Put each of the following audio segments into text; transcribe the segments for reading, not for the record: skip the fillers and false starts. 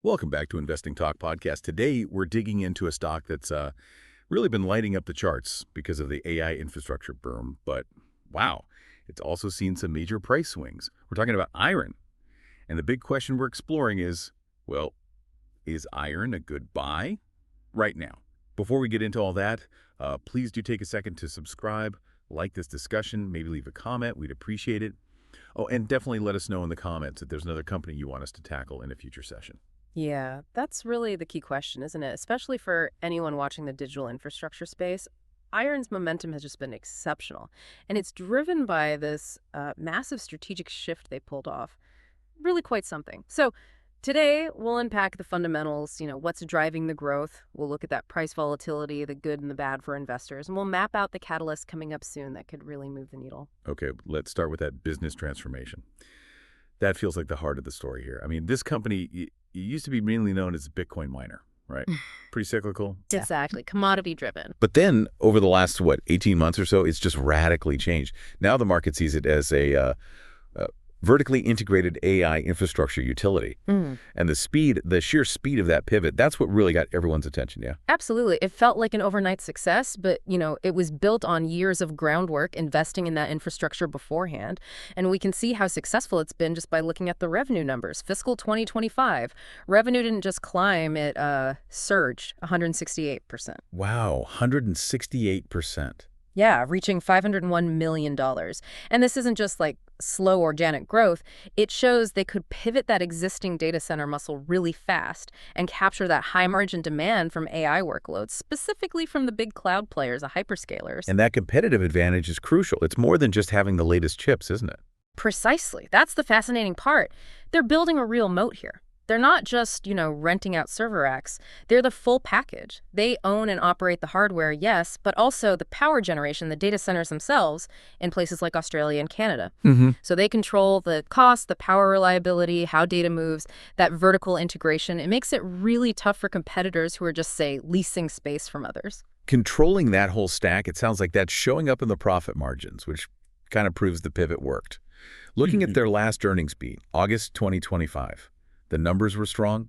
Welcome back to Investing Talk Podcast. Today, we're digging into a stock that's really been lighting up the charts because of the AI infrastructure boom. But wow, it's also seen some major price swings. We're talking about IREN. And the big question we're exploring is, well, is IREN a good buy right now? Before we get into all that, please do take a second to subscribe, like this discussion, maybe leave a comment. We'd appreciate it. Oh, and definitely let us know in the comments if there's another company you want us to tackle in a future session. Yeah, that's really the key question, isn't it? Especially for anyone watching the digital infrastructure space. IREN's momentum has just been exceptional, and it's driven by this massive strategic shift they pulled off. Really quite something. So today, we'll unpack the fundamentals, what's driving the growth. We'll look at that price volatility, the good and the bad for investors, and we'll map out the catalysts coming up soon that could really move the needle. Okay, let's start with that business transformation. That feels like the heart of the story here. I mean, this company it used to be mainly known as a Bitcoin miner, right? Pretty cyclical. Exactly. Commodity driven. But then over the last, 18 months or so, it's just radically changed. Now the market sees it as a vertically integrated AI infrastructure utility. And the sheer speed of that pivot, that's what really got everyone's attention, yeah? Absolutely. It felt like an overnight success, but, it was built on years of groundwork, investing in that infrastructure beforehand. And we can see how successful it's been just by looking at the revenue numbers. Fiscal 2025, revenue didn't just climb, it surged 168%. Wow, 168%. Yeah, reaching $501 million. And this isn't just like slow organic growth. It shows they could pivot that existing data center muscle really fast and capture that high margin demand from AI workloads, specifically from the big cloud players, the hyperscalers. And that competitive advantage is crucial. It's more than just having the latest chips, isn't it? Precisely. That's the fascinating part. They're building a real moat here. They're not just, renting out server racks. They're the full package. They own and operate the hardware, yes, but also the power generation, the data centers themselves in places like Australia and Canada. So they control the cost, the power reliability, how data moves, that vertical integration. It makes it really tough for competitors who are just, say, leasing space from others. Controlling that whole stack, it sounds like that's showing up in the profit margins, which kind of proves the pivot worked. Looking at their last earnings beat, August 2025. The numbers were strong,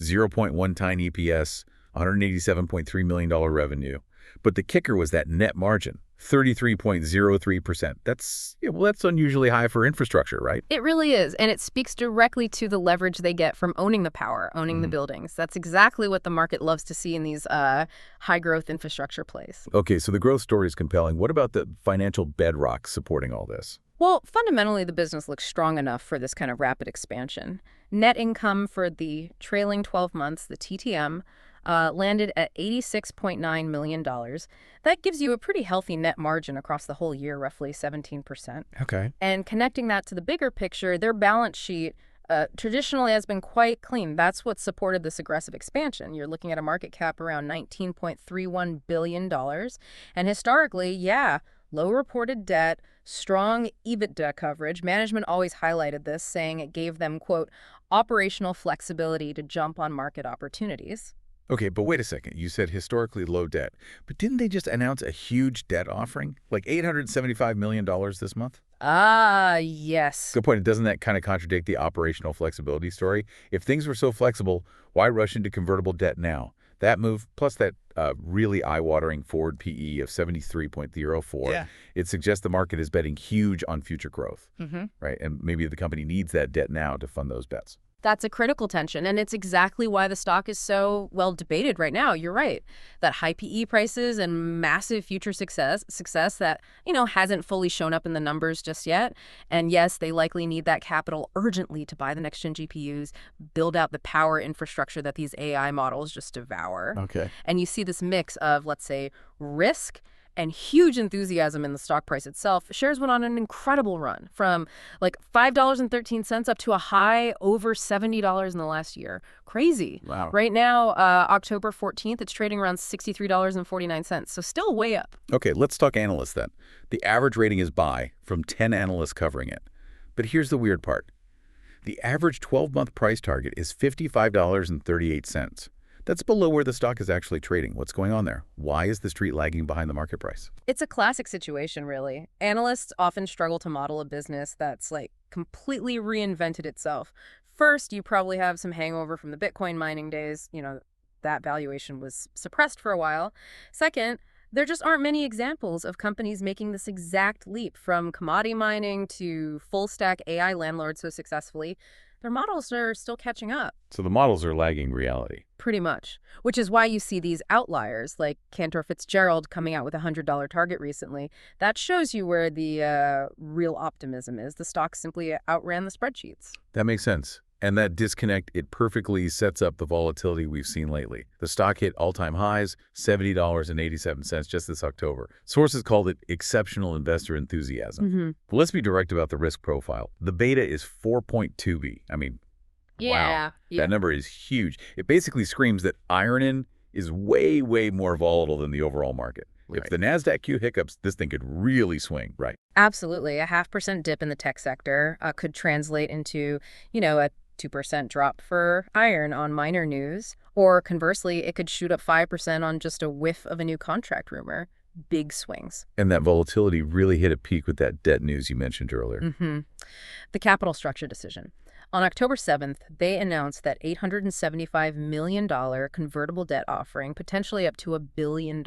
0.1 times EPS, $187.3 million revenue. But the kicker was that net margin, 33.03%. That's unusually high for infrastructure, right? It really is, and it speaks directly to the leverage they get from owning the power, owning the buildings. That's exactly what the market loves to see in these high-growth infrastructure plays. Okay, so the growth story is compelling. What about the financial bedrock supporting all this? Well, fundamentally, the business looks strong enough for this kind of rapid expansion. Net income for the trailing 12 months, the TTM, landed at $86.9 million. That gives you a pretty healthy net margin across the whole year, roughly 17%. Okay. And connecting that to the bigger picture, their balance sheet traditionally has been quite clean. That's what supported this aggressive expansion. You're looking at a market cap around $19.31 billion. And historically, low reported debt, strong EBITDA coverage. Management always highlighted this, saying it gave them, quote, operational flexibility to jump on market opportunities. Okay, but wait a second. You said historically low debt. But didn't they just announce a huge debt offering? Like $875 million this month? Yes. Good point. Doesn't that kind of contradict the operational flexibility story? If things were so flexible, why rush into convertible debt now? That move, plus that really eye-watering forward PE of 73.04, it suggests the market is betting huge on future growth, right? And maybe the company needs that debt now to fund those bets. That's a critical tension, and it's exactly why the stock is so well debated right now. You're right. That high PE prices and massive future success that, hasn't fully shown up in the numbers just yet. And yes, they likely need that capital urgently to buy the next-gen GPUs, build out the power infrastructure that these AI models just devour. Okay. And you see this mix of, let's say, risk and huge enthusiasm in the stock price itself. Shares went on an incredible run from like $5.13 up to a high over $70 in the last year. Crazy. Wow. Right now, October 14th, it's trading around $63.49. So still way up. Okay, let's talk analysts then. The average rating is buy from 10 analysts covering it. But here's the weird part. The average 12-month price target is $55.38. That's below where the stock is actually trading. What's going on there? Why is the street lagging behind the market price? It's a classic situation, really. Analysts often struggle to model a business that's completely reinvented itself. First, you probably have some hangover from the Bitcoin mining days. That valuation was suppressed for a while. Second, there just aren't many examples of companies making this exact leap from commodity mining to full-stack AI landlords so successfully. Their models are still catching up. So the models are lagging reality. Pretty much, which is why you see these outliers like Cantor Fitzgerald coming out with a $100 target recently. That shows you where the real optimism is. The stock simply outran the spreadsheets. That makes sense. And that disconnect, it perfectly sets up the volatility we've seen lately. The stock hit all-time highs, $70.87 just this October. Sources called it exceptional investor enthusiasm. But let's be direct about the risk profile. The beta is 4.2B. I mean, wow. That number is huge. It basically screams that IREN is way, way more volatile than the overall market. If the Nasdaq Q hiccups, this thing could really swing, right? Absolutely. A 0.5% dip in the tech sector could translate into, a 2% drop for IREN on minor news. Or conversely, it could shoot up 5% on just a whiff of a new contract rumor. Big swings. And that volatility really hit a peak with that debt news you mentioned earlier. The capital structure decision. On October 7th, they announced that $875 million convertible debt offering, potentially up to $1 billion.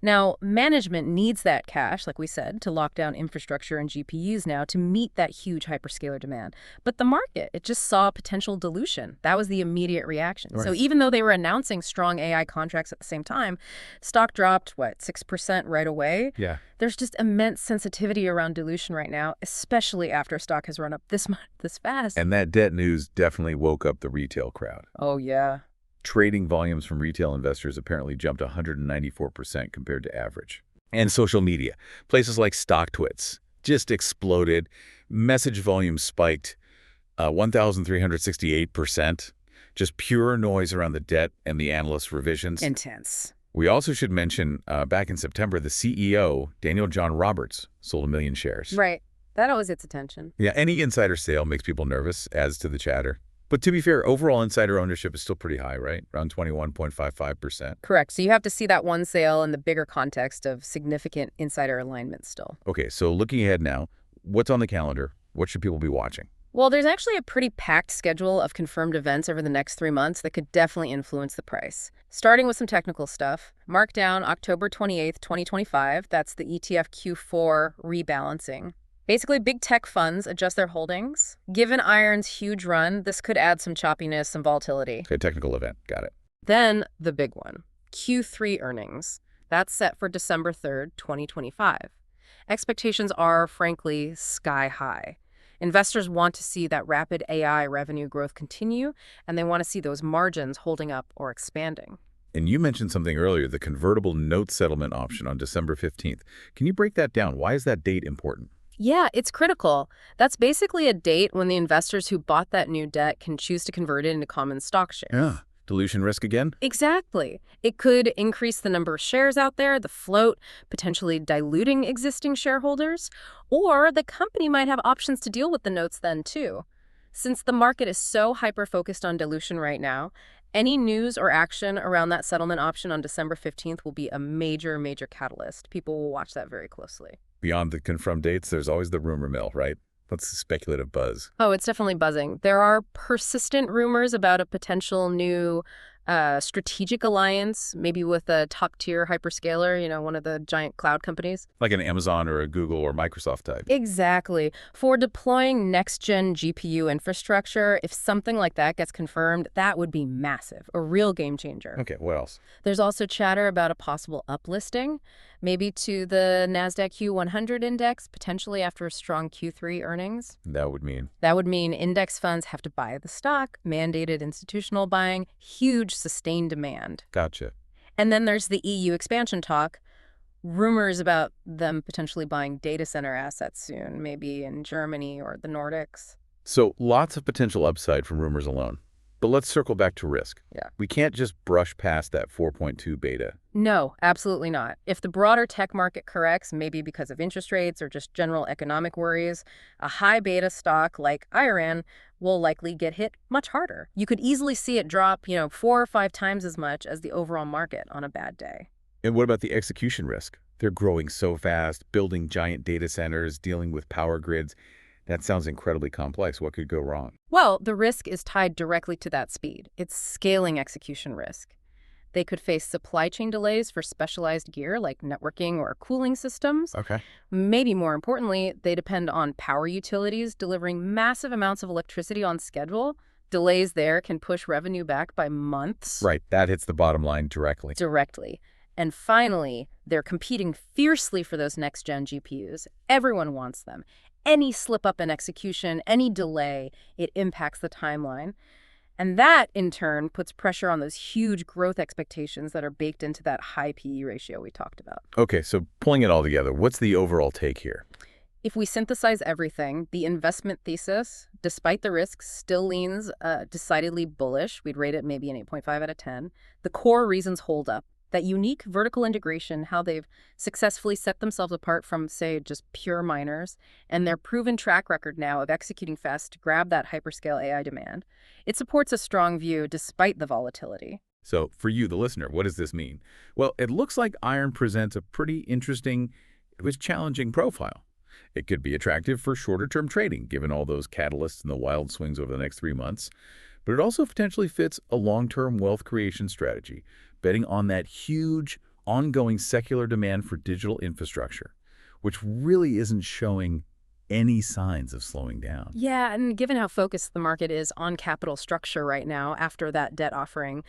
Now, management needs that cash, like we said, to lock down infrastructure and GPUs now to meet that huge hyperscaler demand. But the market, it just saw potential dilution. That was the immediate reaction. Right. So even though they were announcing strong AI contracts at the same time, stock dropped, 6% right away? Yeah. There's just immense sensitivity around dilution right now, especially after stock has run up this fast. And that debt news definitely woke up the retail crowd. Oh, yeah. Trading volumes from retail investors apparently jumped 194% compared to average. And social media, places like StockTwits, just exploded. Message volume spiked 1,368%. Just pure noise around the debt and the analyst revisions. Intense. We also should mention, back in September, the CEO, Daniel John Roberts, sold 1 million shares. Right. That always gets attention. Yeah, any insider sale makes people nervous, adds to the chatter. But to be fair, overall insider ownership is still pretty high, right? Around 21.55%. Correct. So you have to see that one sale in the bigger context of significant insider alignment still. Okay, so looking ahead now, what's on the calendar? What should people be watching? Well, there's actually a pretty packed schedule of confirmed events over the next 3 months that could definitely influence the price. Starting with some technical stuff, mark down October 28th, 2025. That's the ETF Q4 rebalancing. Basically, big tech funds adjust their holdings. Given IREN's huge run, this could add some choppiness, some volatility. Okay, technical event. Got it. Then the big one, Q3 earnings. That's set for December 3rd, 2025. Expectations are, frankly, sky high. Investors want to see that rapid AI revenue growth continue, and they want to see those margins holding up or expanding. And you mentioned something earlier, the convertible note settlement option on December 15th. Can you break that down? Why is that date important? Yeah, it's critical. That's basically a date when the investors who bought that new debt can choose to convert it into common stock shares. Yeah. Dilution risk again? Exactly. It could increase the number of shares out there, the float, potentially diluting existing shareholders, or the company might have options to deal with the notes then too. Since the market is so hyper-focused on dilution right now, any news or action around that settlement option on December 15th will be a major, major catalyst. People will watch that very closely. Beyond the confirmed dates, there's always the rumor mill, right? What's the speculative buzz? Oh, it's definitely buzzing. There are persistent rumors about a potential new strategic alliance, maybe with a top-tier hyperscaler, one of the giant cloud companies. Like an Amazon or a Google or Microsoft type. Exactly. For deploying next-gen GPU infrastructure, if something like that gets confirmed, that would be massive, a real game changer. Okay, what else? There's also chatter about a possible uplisting, maybe to the Nasdaq Q100 index, potentially after a strong Q3 earnings. That would mean? That would mean index funds have to buy the stock, mandated institutional buying, huge sustained demand. Gotcha. And then there's the EU expansion talk, rumors about them potentially buying data center assets soon, maybe in Germany or the Nordics. So lots of potential upside from rumors alone. But let's circle back to risk. Yeah. We can't just brush past that 4.2 beta. No, absolutely not. If the broader tech market corrects, maybe because of interest rates or just general economic worries, a high beta stock like IREN will likely get hit much harder. You could easily see it drop, 4 or 5 times as much as the overall market on a bad day. And what about the execution risk? They're growing so fast, building giant data centers, dealing with power grids. That sounds incredibly complex. What could go wrong? Well, the risk is tied directly to that speed. It's scaling execution risk. They could face supply chain delays for specialized gear like networking or cooling systems. Okay. Maybe more importantly, they depend on power utilities delivering massive amounts of electricity on schedule. Delays there can push revenue back by months. Right. That hits the bottom line directly. Directly. And finally, they're competing fiercely for those next-gen GPUs. Everyone wants them. Any slip up in execution, any delay, it impacts the timeline. And that, in turn, puts pressure on those huge growth expectations that are baked into that high PE ratio we talked about. Okay, so pulling it all together, what's the overall take here? If we synthesize everything, the investment thesis, despite the risks, still leans decidedly bullish. We'd rate it maybe an 8.5 out of 10. The core reasons hold up. That unique vertical integration, how they've successfully set themselves apart from, say, just pure miners, and their proven track record now of executing fast to grab that hyperscale AI demand. It supports a strong view despite the volatility. So for you, the listener, what does this mean? Well, it looks like IREN presents a pretty interesting, but challenging profile. It could be attractive for shorter-term trading, given all those catalysts and the wild swings over the next 3 months. But it also potentially fits a long-term wealth creation strategy, betting on that huge, ongoing secular demand for digital infrastructure, which really isn't showing any signs of slowing down. Yeah, and given how focused the market is on capital structure right now after that debt offering,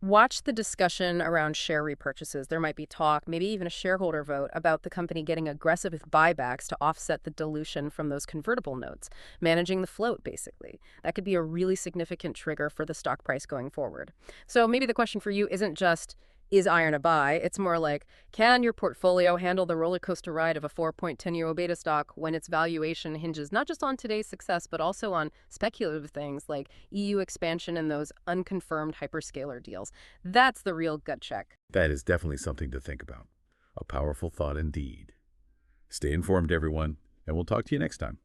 watch the discussion around share repurchases. There might be talk, maybe even a shareholder vote, about the company getting aggressive with buybacks to offset the dilution from those convertible notes, managing the float, basically. That could be a really significant trigger for the stock price going forward. So maybe the question for you isn't just, is IREN a buy? It's more like, can your portfolio handle the roller coaster ride of a 4.10-year beta stock when its valuation hinges not just on today's success, but also on speculative things like EU expansion and those unconfirmed hyperscaler deals? That's the real gut check. That is definitely something to think about. A powerful thought indeed. Stay informed, everyone, and we'll talk to you next time.